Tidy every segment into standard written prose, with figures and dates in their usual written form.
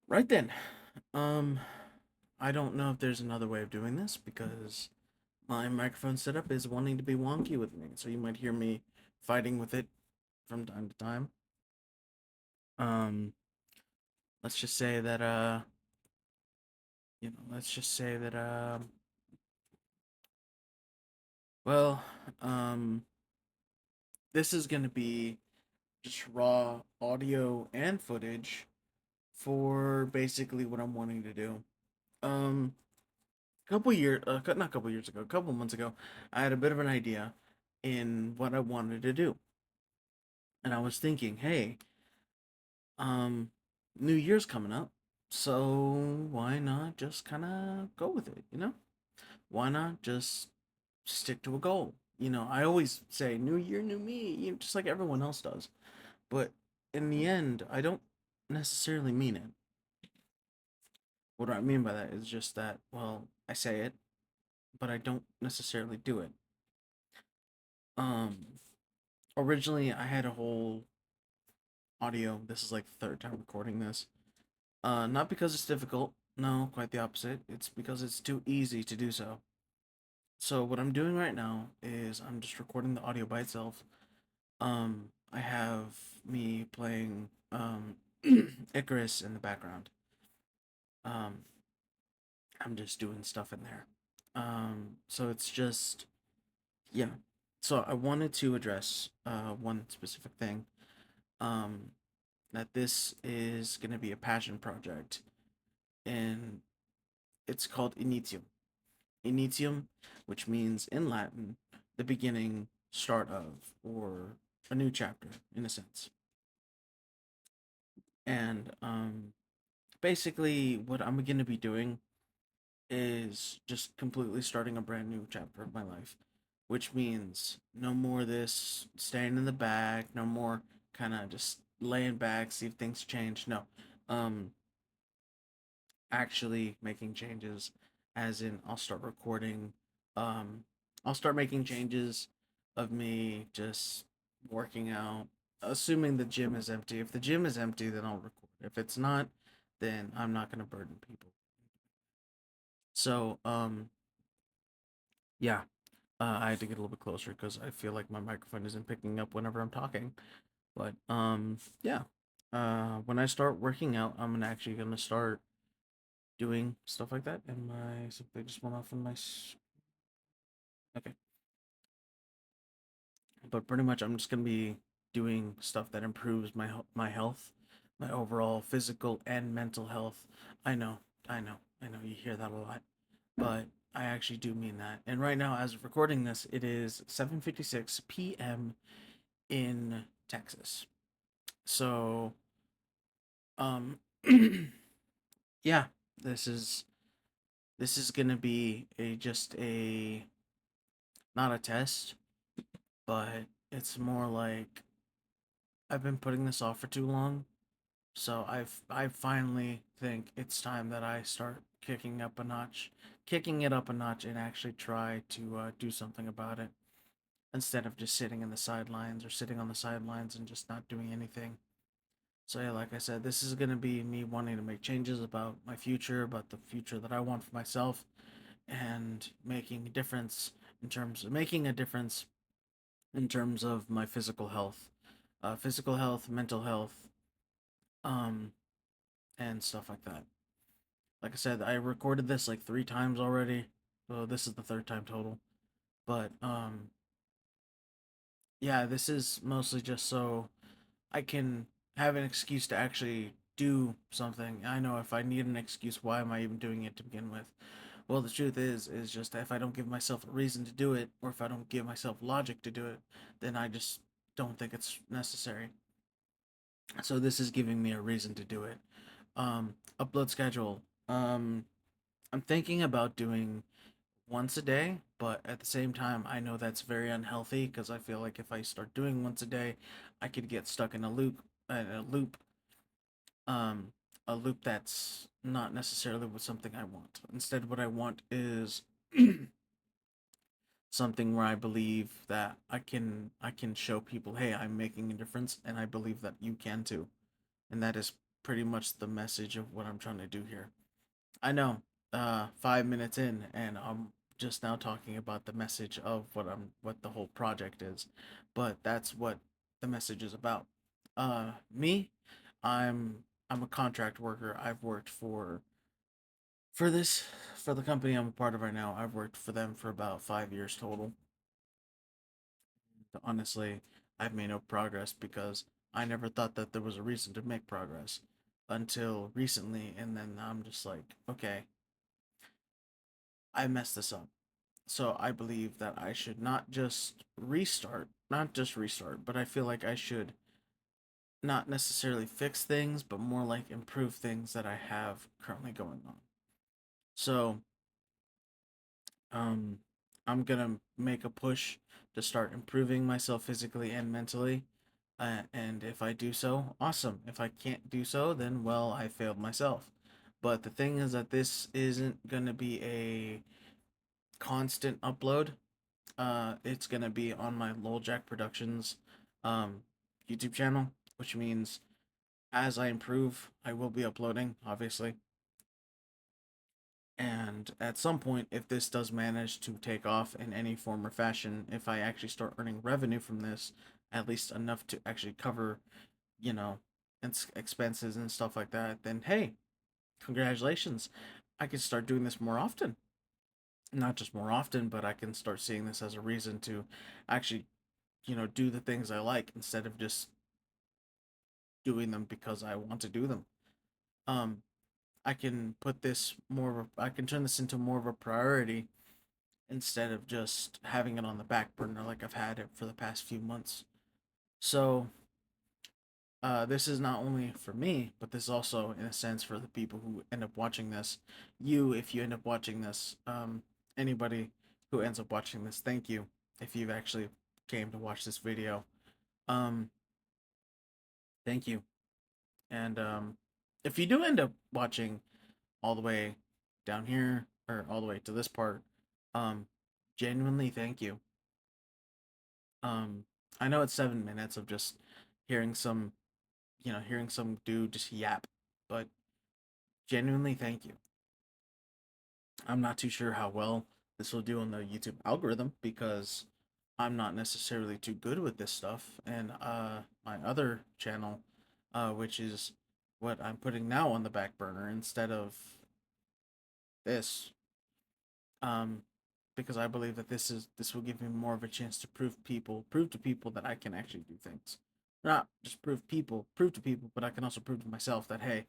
Right then. Um, I don't know if there's another way of doing this because my microphone setup is wanting to be wonky with me, so you might hear me fighting with it from time to time. Um, let's just say that let's just say that well, um, this is gonna be just raw audio and footage for basically what I'm wanting to do. Um, not a couple years ago, a couple months ago, I had a bit of an idea in what I wanted to do. And I was thinking, hey, um, New Year's coming up, so why not just kind of go with it, you know? Why not just stick to a goal? I always say New Year, new me, just like everyone else does. But in the end, I don't necessarily mean it. What I mean by that is just that, well, I say it, but I don't necessarily do it. Um, Originally I had a whole audio. This is like the third time recording this. Not because it's difficult. No, quite the opposite. It's because it's too easy to do so. So what I'm doing right now is I'm just recording the audio by itself. I have me playing Icarus in the background. Um, I'm just doing stuff in there. So it's just yeah. So I wanted to address one specific thing. Um, that this is going to be a passion project, and it's called initium. Initium, which means in Latin, the beginning, start of, or a new chapter, in a sense. And basically, what I'm going to be doing is just completely starting a brand new chapter of my life, which means no more this staying in the back, no more kind of just laying back, see if things change. No, um, actually making changes, as in I'll start recording. Um, I'll start making changes of me just working out, assuming the gym is empty. If the gym is empty, then I'll record. If it's not, then I'm not going to burden people. So, yeah, I had to get a little bit closer because I feel like my microphone isn't picking up whenever I'm talking. But, yeah, when I start working out, actually gonna start doing stuff like that. And my something just went off on my. Okay, but pretty much I'm just gonna be doing stuff that improves my health, my overall physical and mental health. I know, I know. You hear that a lot, but I actually do mean that. And right now, as of recording this, it is 7:56 p.m. in Texas. So, um, yeah, this is this is gonna be a just a not a test, but it's more like I've been putting this off for too long. So I finally think it's time that I start kicking it up a notch, and actually try to do something about it instead of just sitting in the sidelines or sitting on the sidelines and just not doing anything. So yeah, like I said, this is gonna be me wanting to make changes about my future, about the future that I want for myself, and making a difference in terms of my physical health, mental health, um, and stuff like that. Like I said, I recorded this like 3 times already, so this is the third time total. But yeah, this is mostly just so I can have an excuse to actually do something. I know if I need an excuse, why am I even doing it to begin with? Well, the truth is just that if I don't give myself a reason to do it, or if I don't give myself logic to do it, then I just don't think it's necessary. So this is giving me a reason to do it. Upload schedule. I'm thinking about doing once a day, but at the same time, I know that's very unhealthy because I feel like if I start doing once a day, I could get stuck in um, a loop that's not necessarily with something I want. Instead, what I want is something where I believe that I can show people, hey, I'm making a difference, and I believe that you can too, and that is pretty much the message of what I'm trying to do here. I know, 5 minutes in, and I'm just now talking about the message of what the whole project is, but that's what the message is about. Me, I'm I'm a contract worker. I've worked for this for the company I'm a part of right now. I've worked for them for about 5 years total. Honestly, I've made no progress because I never thought that there was a reason to make progress until recently, and then I'm just like, okay, I messed this up. So I believe that I should not just restart, but I feel like I should not necessarily fix things, but more like improve things that I have currently going on. So, um, I'm gonna make a push to start improving myself physically and mentally. And if I do so, awesome. If I can't do so, then well, I failed myself. But the thing is that this isn't gonna be a constant upload. It's gonna be on my Loljack Productions um, YouTube channel, which means as I improve, I will be uploading, obviously. And at some point, if this does manage to take off in any form or fashion, if I actually start earning revenue from this, at least enough to actually cover, you know, expenses and stuff like that, then hey, congratulations. I can start doing this more often. Not just more often, but I can start seeing this as a reason to actually, do the things I like instead of just doing them because I want to do them. Um, I can put this I can turn this into more of a priority instead of just having it on the back burner like I've had it for the past few months. So, this is not only for me, but this is also, in a sense, for the people who end up watching this. You, if you end up watching this, anybody who ends up watching this, thank you if you've actually came to watch this video. Um, Thank you. And if you do end up watching all the way down here or all the way to this part, um, genuinely thank you. Um, I know it's 7 minutes of just hearing some, hearing some dude just yap, but genuinely thank you. I'm not too sure how well this will do on the YouTube algorithm because I'm not necessarily too good with this stuff. And my other channel, which is what I'm putting now on the back burner instead of this, um, because I believe that this will give me more of a chance to prove to people that I can actually do things. Not just prove to people, but I can also prove to myself that hey,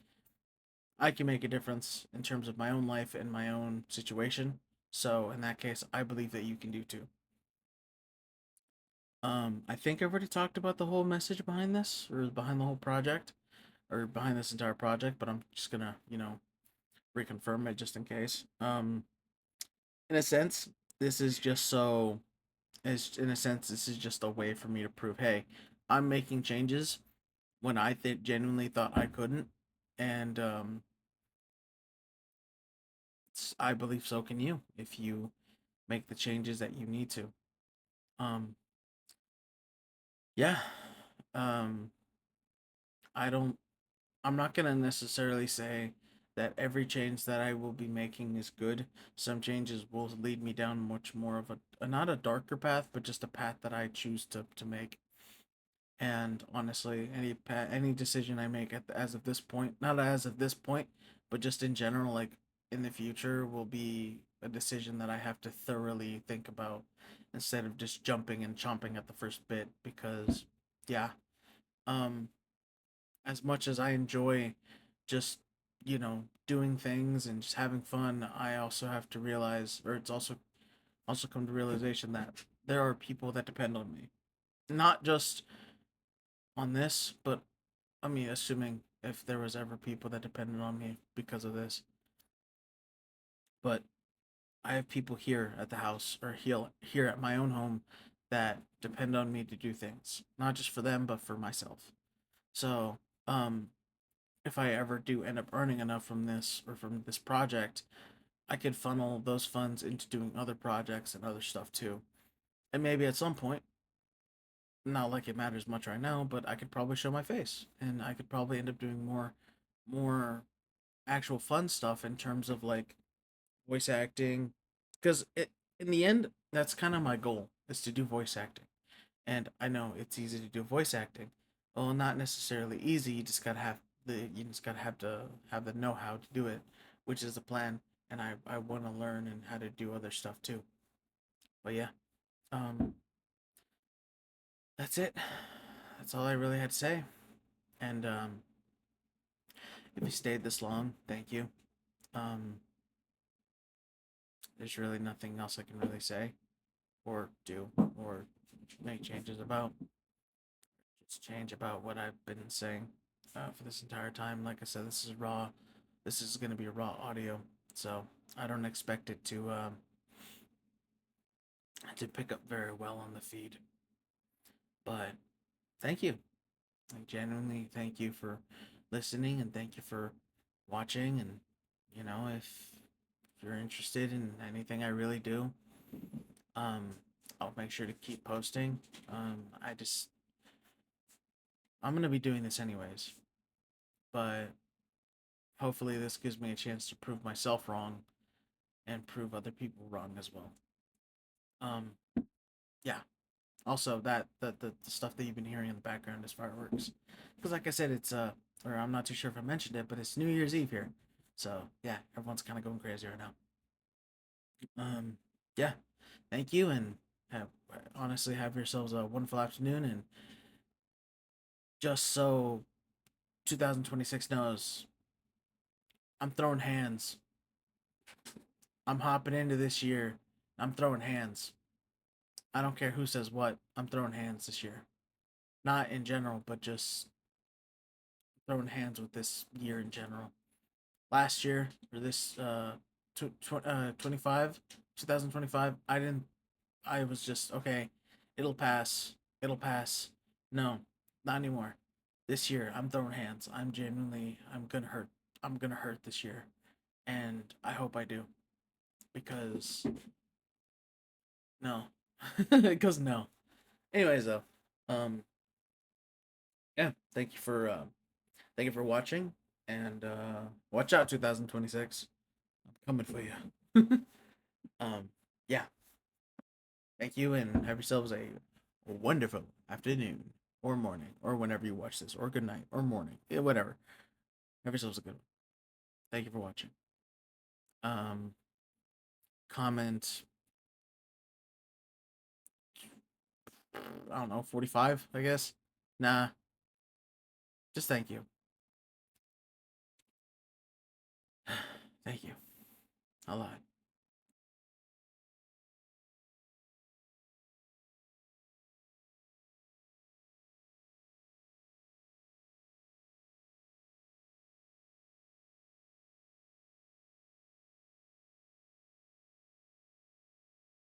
I can make a difference in terms of my own life and my own situation. So in that case, I believe that you can do too. I think I've already talked about the whole message behind this, or behind the whole project, or behind this entire project, but I'm just gonna, reconfirm it just in case. In a sense, this is just so, is in a sense, this is just a way for me to prove, hey, I'm making changes when genuinely thought I couldn't, and I believe so can you if you make the changes that you need to. Um, yeah. Um, I don't. I'm not gonna necessarily say that every change that I will be making is good. Some changes will lead me down much more of a not a darker path, but just a path that I choose to make. And honestly, any decision I make as of this point, not as of this point, but just in general, like in the future, will be a decision that I have to thoroughly think about instead of just jumping and chomping at the first bit. Because, yeah, um, as much as I enjoy just doing things and just having fun, I also have to realize, or it's also come to realization that there are people that depend on me, not just on this, but I mean, assuming if there was ever people that depended on me because of this, but I have people here at the house or here at my own home that depend on me to do things, not just for them, but for myself. So, if I ever do end up earning enough from this or from this project, I could funnel those funds into doing other projects and other stuff too. And maybe at some point, not like it matters much right now, but I could probably show my face and I could probably end up doing more more actual fun stuff in terms of like voice acting, because it in the end that's kind of my goal is to do voice acting. And I know it's easy to do voice acting. Well, not necessarily easy. You just gotta have to have the know how to do it, which is the plan. And I want to learn and how to do other stuff too. But yeah, um, that's it. That's all I really had to say. And if you stayed this long, thank you. Um, there's really nothing else I can really say or do or make changes about. Just change about what I've been saying for this entire time. Like I said, this is raw. This is going to be raw audio, so I don't expect it to pick up very well on the feed. But thank you. Like genuinely, thank you for listening and thank you for watching. And if you're interested in anything I really do, um, I'll make sure to keep posting. I just I'm gonna be doing this anyways, but hopefully this gives me a chance to prove myself wrong and prove other people wrong as well. Um, yeah. Also, the stuff that you've been hearing in the background is fireworks, because like I said, it's or I'm not too sure if I mentioned it, but it's New Year's Eve here, so yeah, everyone's kind of going crazy right now. Yeah, thank you, and have, honestly have yourselves a wonderful afternoon, and just so 2026 knows, I'm throwing hands. I'm hopping into this year. I'm throwing hands. I don't care who says what. I'm throwing hands this year. Not in general, but just throwing hands with this year in general. Last year or this 25 2025, I didn't I was just okay, it'll pass. It'll pass. No, not anymore. This year I'm throwing hands. I'm going to hurt this year, and I hope I do because no. Because no. Anyways though, um yeah, thank you for watching, and watch out 2026. I'm coming for you. um yeah, thank you and have yourselves a wonderful afternoon or morning or whenever you watch this, or good night or morning. Yeah, whatever. Have yourselves a good one. Thank you for watching. Um comment, I don't know, 45, I guess. Nah, just thank you. Thank you a lot.